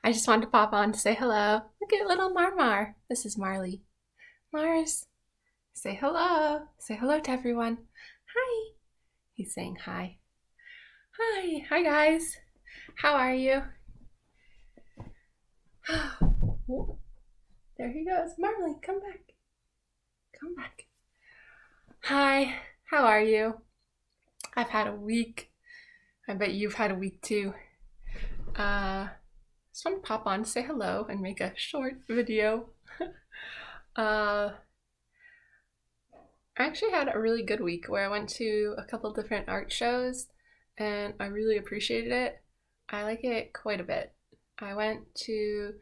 I just wanted to pop on to say hello. Look at little Marmar. This is Marley. Mars, say hello. Say hello to everyone. Hi. He's saying hi. Hi. Hi, guys. How are you? There he goes. Marley, come back. Come back. Hi. How are you? I've had a week. I bet you've had a week too. Just want to pop on to say hello and make a short video. uh, I actually had a really good week where I went to a couple different art shows and I really appreciated it. I like it quite a bit. I went to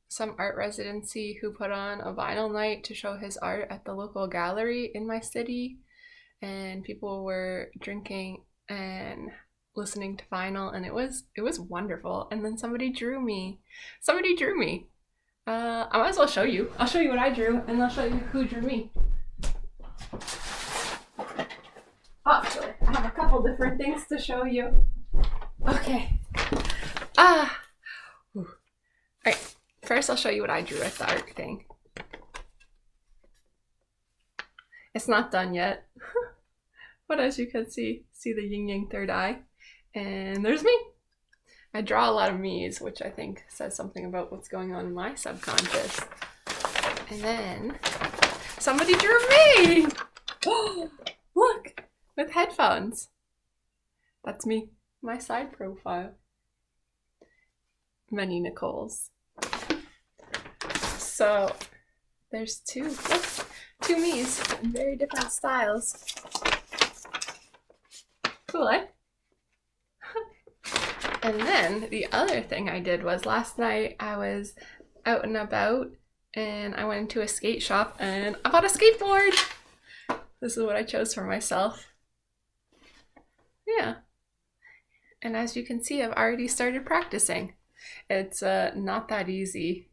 some art residency who put on a vinyl night to show his art at the local gallery in my city, and people were drinking and listening to vinyl, and it was wonderful. And then somebody drew me. Somebody drew me. I might as well show you. I'll show you what I drew, and I'll show you who drew me. Actually, I have a couple different things to show you. Okay. Alright. First, I'll show you what I drew at the art thing. It's not done yet. But as you can see the yin yang third eye. And there's me. I draw a lot of me's, which I think says something about what's going on in my subconscious. And then somebody drew me! Oh, look! With headphones. That's me. My side profile. Many Nicoles. So there's two me's in very different styles. Cool, eh? And then the other thing I did was last night I was out and about and I went into a skate shop and I bought a skateboard. This is what I chose for myself. Yeah. And as you can see, I've already started practicing. It's not that easy,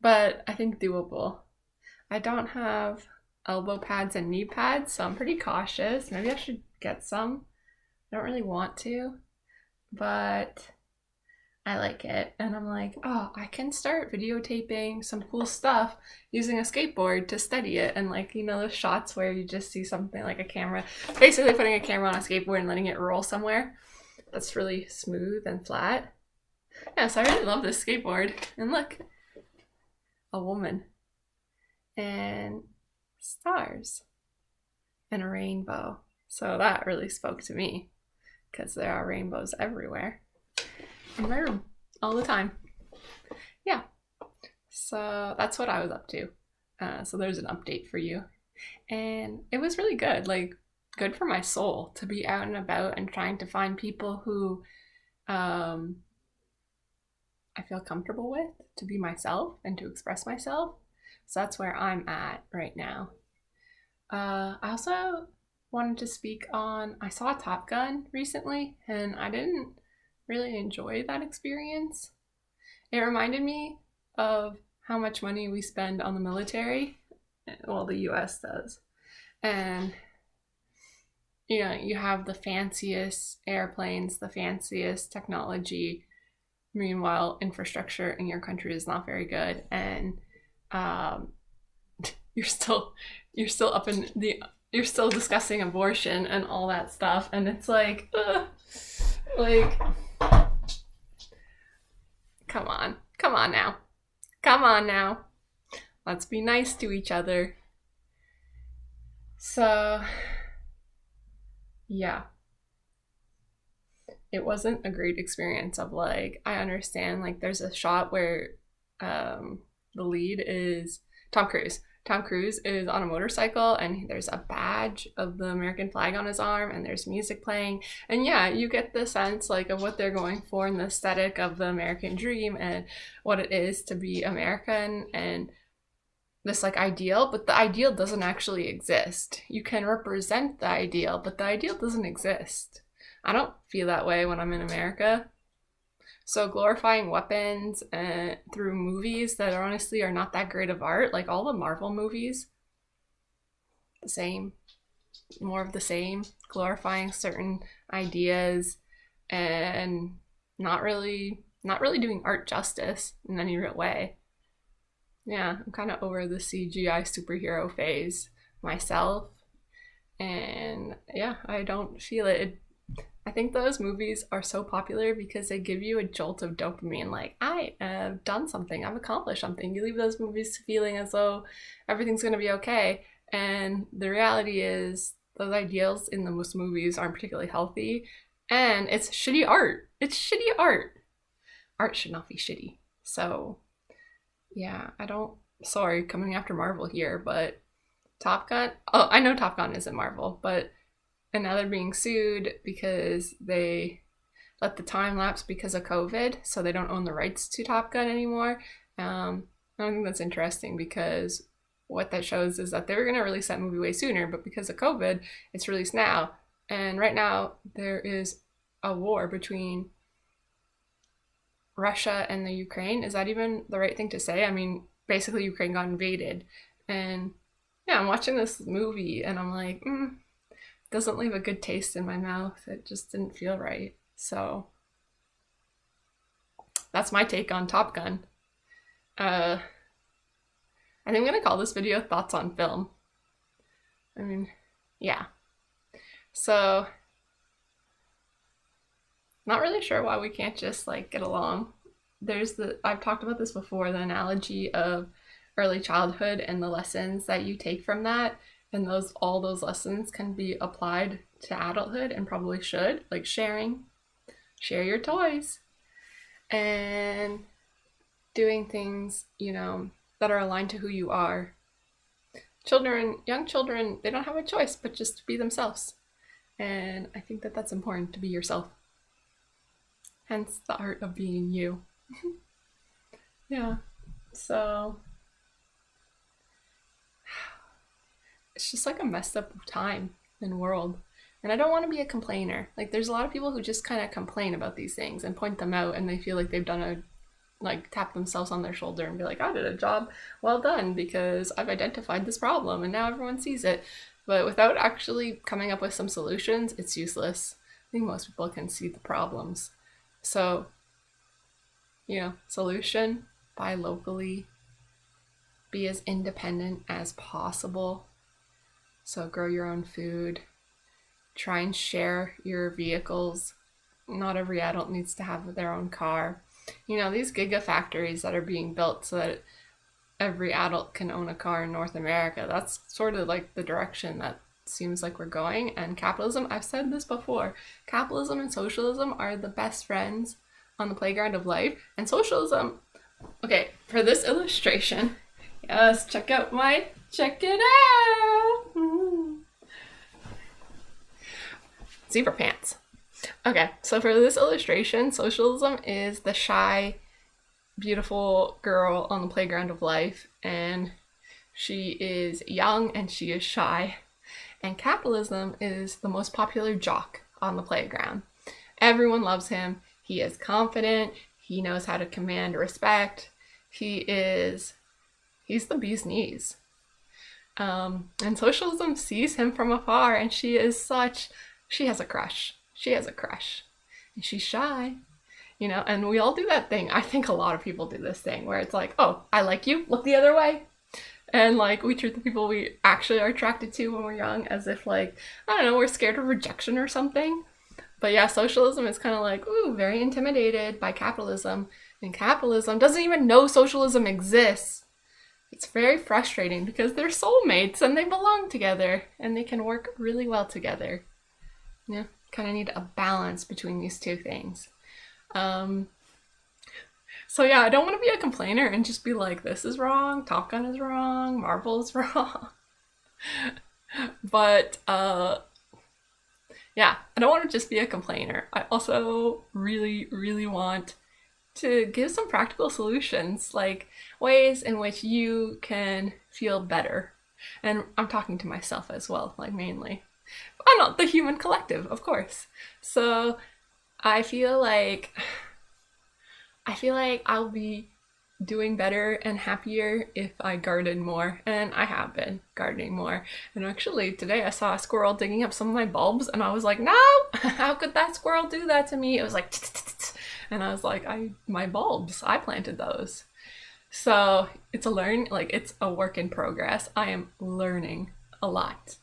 but I think doable. I don't have elbow pads and knee pads, so I'm pretty cautious. Maybe I should get some. I don't really want to, but I like it. And I'm like, oh, I can start videotaping some cool stuff using a skateboard to study it. And like, those shots where you just see something like a camera, basically putting a camera on a skateboard and letting it roll somewhere. That's really smooth and flat. Yeah, so I really love this skateboard. And look, a woman and stars and a rainbow. So that really spoke to me because there are rainbows everywhere in my room all the time. Yeah, so that's what I was up to. So there's an update for you. And it was really good, like good for my soul to be out and about and trying to find people who I feel comfortable with, to be myself and to express myself. So that's where I'm at right now. I also wanted to speak on, I saw Top Gun recently and I didn't really enjoy that experience. It reminded me of how much money we spend on the military. Well, the US does. And you have the fanciest airplanes, the fanciest technology. Meanwhile, infrastructure in your country is not very good, and you're still you're still discussing abortion and all that stuff, and it's like come on now, let's be nice to each other. So yeah, it wasn't a great experience. Of like, I understand, like there's a shot where the lead is Tom Cruise. Tom Cruise is on a motorcycle and there's a badge of the American flag on his arm and there's music playing. And yeah, you get the sense like of what they're going for and the aesthetic of the American dream and what it is to be American and this like ideal, but the ideal doesn't actually exist. You can represent the ideal, but the ideal doesn't exist. I don't feel that way when I'm in America. So glorifying weapons through movies that honestly are not that great of art, like all the Marvel movies, the same, more of the same, glorifying certain ideas and not really not really doing art justice in any real way. Yeah, I'm kind of over the CGI superhero phase myself. And yeah, I don't feel it. I think those movies are so popular because they give you a jolt of dopamine. Like, I have done something, I've accomplished something. You leave those movies feeling as though everything's going to be okay. And the reality is, those ideals in those movies aren't particularly healthy. And it's shitty art. It's shitty art. Art should not be shitty. So, yeah, I don't. Sorry, coming after Marvel here, but Top Gun. Oh, I know Top Gun isn't Marvel, but and now they're being sued because they let the time lapse because of COVID, so they don't own the rights to Top Gun anymore. I don't think that's interesting because what that shows is that they were going to release that movie way sooner, but because of COVID, it's released now. And right now, there is a war between Russia and the Ukraine. Is that even the right thing to say? I mean, basically, Ukraine got invaded. And yeah, I'm watching this movie and I'm like, doesn't leave a good taste in my mouth. It just didn't feel right. So that's my take on Top Gun. I think I'm going to call this video Thoughts on Film. I mean, yeah. So, not really sure why we can't just like get along. I've talked about this before, the analogy of early childhood and the lessons that you take from that. And all those lessons can be applied to adulthood and probably should, like share your toys and doing things, that are aligned to who you are. Young children, they don't have a choice but just to be themselves. And I think that that's important, to be yourself. Hence the art of being you. Yeah. So it's just like a messed up time and world. And I don't want to be a complainer. Like, there's a lot of people who just kind of complain about these things and point them out, and they feel like they've tap themselves on their shoulder and be like, I did a job well done because I've identified this problem and now everyone sees it. But without actually coming up with some solutions, it's useless. I think most people can see the problems. So, solution, buy locally, be as independent as possible. So grow your own food, try and share your vehicles. Not every adult needs to have their own car. These gigafactories that are being built so that every adult can own a car in North America, that's sort of like the direction that seems like we're going. And capitalism, I've said this before, capitalism and socialism are the best friends on the playground of life. And socialism, okay, for this illustration, yes, check it out. Zebra pants. Okay, so for this illustration, socialism is the shy, beautiful girl on the playground of life, and she is young and she is shy. And capitalism is the most popular jock on the playground. Everyone loves him. He is confident. He knows how to command respect. He's the bee's knees. And socialism sees him from afar, and she has a crush. And she's shy, and we all do that thing. I think a lot of people do this thing where it's like, oh, I like you, look the other way. And like, we treat the people we actually are attracted to when we're young as if, like, I don't know, we're scared of rejection or something. But yeah, socialism is kind of like, ooh, very intimidated by capitalism. And capitalism doesn't even know socialism exists. It's very frustrating because they're soulmates and they belong together and they can work really well together. Yeah, kind of need a balance between these two things. So yeah, I don't want to be a complainer and just be like, this is wrong, Top Gun is wrong, Marvel is wrong. But yeah, I don't want to just be a complainer. I also really, really want to give some practical solutions, like ways in which you can feel better. And I'm talking to myself as well, like mainly. I'm not the human collective, of course. So I feel like I'll be doing better and happier if I garden more, and I have been gardening more. And actually today I saw a squirrel digging up some of my bulbs and I was like, no, how could that squirrel do that to me? It was like, And I was like, my bulbs, I planted those. So it's a work in progress. I am learning a lot.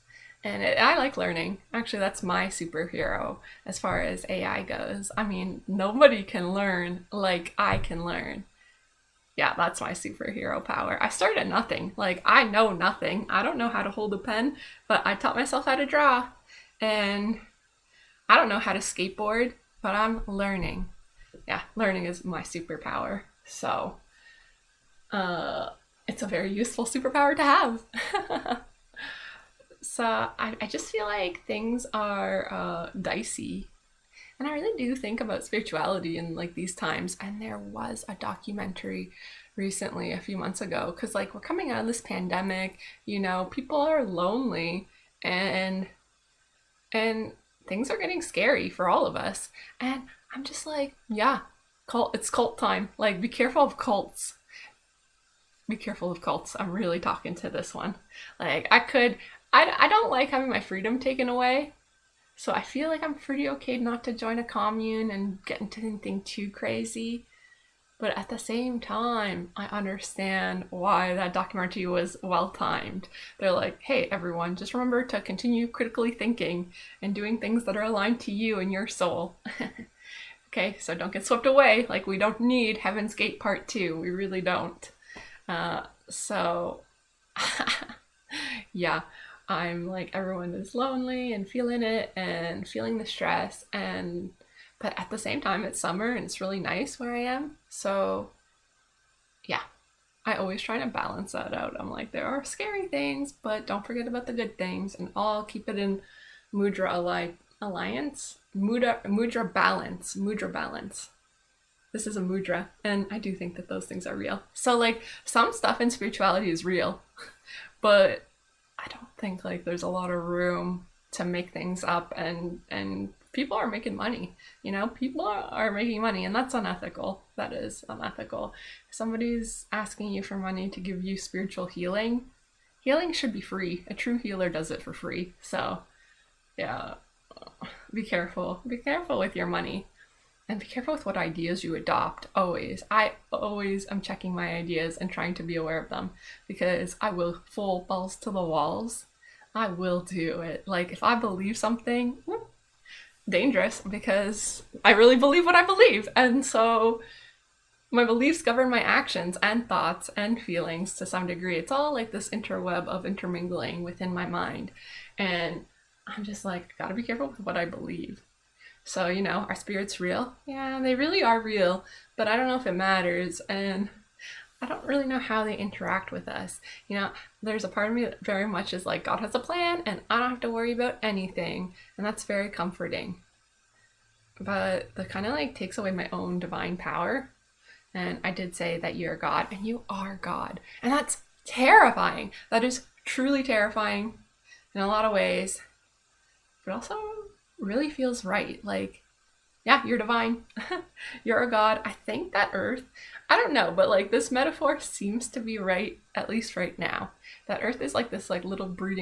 And I like learning. Actually, that's my superhero as far as AI goes. I mean, nobody can learn like I can learn. Yeah, that's my superhero power. I started at nothing. Like, I know nothing. I don't know how to hold a pen, but I taught myself how to draw. And I don't know how to skateboard, but I'm learning. Yeah, learning is my superpower. So, uh, it's a very useful superpower to have. So, I just feel like things are dicey. And I really do think about spirituality in like these times. And there was a documentary recently, a few months ago, because like we're coming out of this pandemic, people are lonely, and and things are getting scary for all of us. And I'm just like, yeah, it's cult time. Like, be careful of cults. Be careful of cults. I'm really talking to this one. Like, I don't like having my freedom taken away. So I feel like I'm pretty okay not to join a commune and get into anything too crazy. But at the same time, I understand why that documentary was well timed. They're like, hey, everyone, just remember to continue critically thinking and doing things that are aligned to you and your soul. Okay, so don't get swept away. Like, we don't need Heaven's Gate Part 2. We really don't. So, yeah, I'm like, everyone is lonely and feeling it and feeling the stress. But at the same time, it's summer and it's really nice where I am. So, yeah, I always try to balance that out. I'm like, there are scary things, but don't forget about the good things, and I'll keep it in alliance, mudra balance, mudra balance. This is a mudra, and I do think that those things are real. So like, some stuff in spirituality is real, but I don't think like there's a lot of room to make things up, and people are making money. People are making money, and that's unethical. That is unethical. If somebody's asking you for money to give you spiritual healing, healing should be free. A true healer does it for free. So, yeah, be careful. Be careful with your money. And be careful with what ideas you adopt, always. I always am checking my ideas and trying to be aware of them, because I will full balls to the walls. I will do it. Like, if I believe something, dangerous, because I really believe what I believe. And so my beliefs govern my actions and thoughts and feelings to some degree. It's all like this interweb of intermingling within my mind. And I'm just like, I gotta be careful with what I believe. So, are spirits real? Yeah, they really are real, but I don't know if it matters, and I don't really know how they interact with us. There's a part of me that very much is like, God has a plan, and I don't have to worry about anything, and that's very comforting. But that kind of like takes away my own divine power. And I did say that you're God, and you are God. And that's terrifying. That is truly terrifying in a lot of ways, but also really feels right. Like, yeah, you're divine. You're a god. I think that Earth, I don't know, but like, this metaphor seems to be right, at least right now. That Earth is like this like little breeding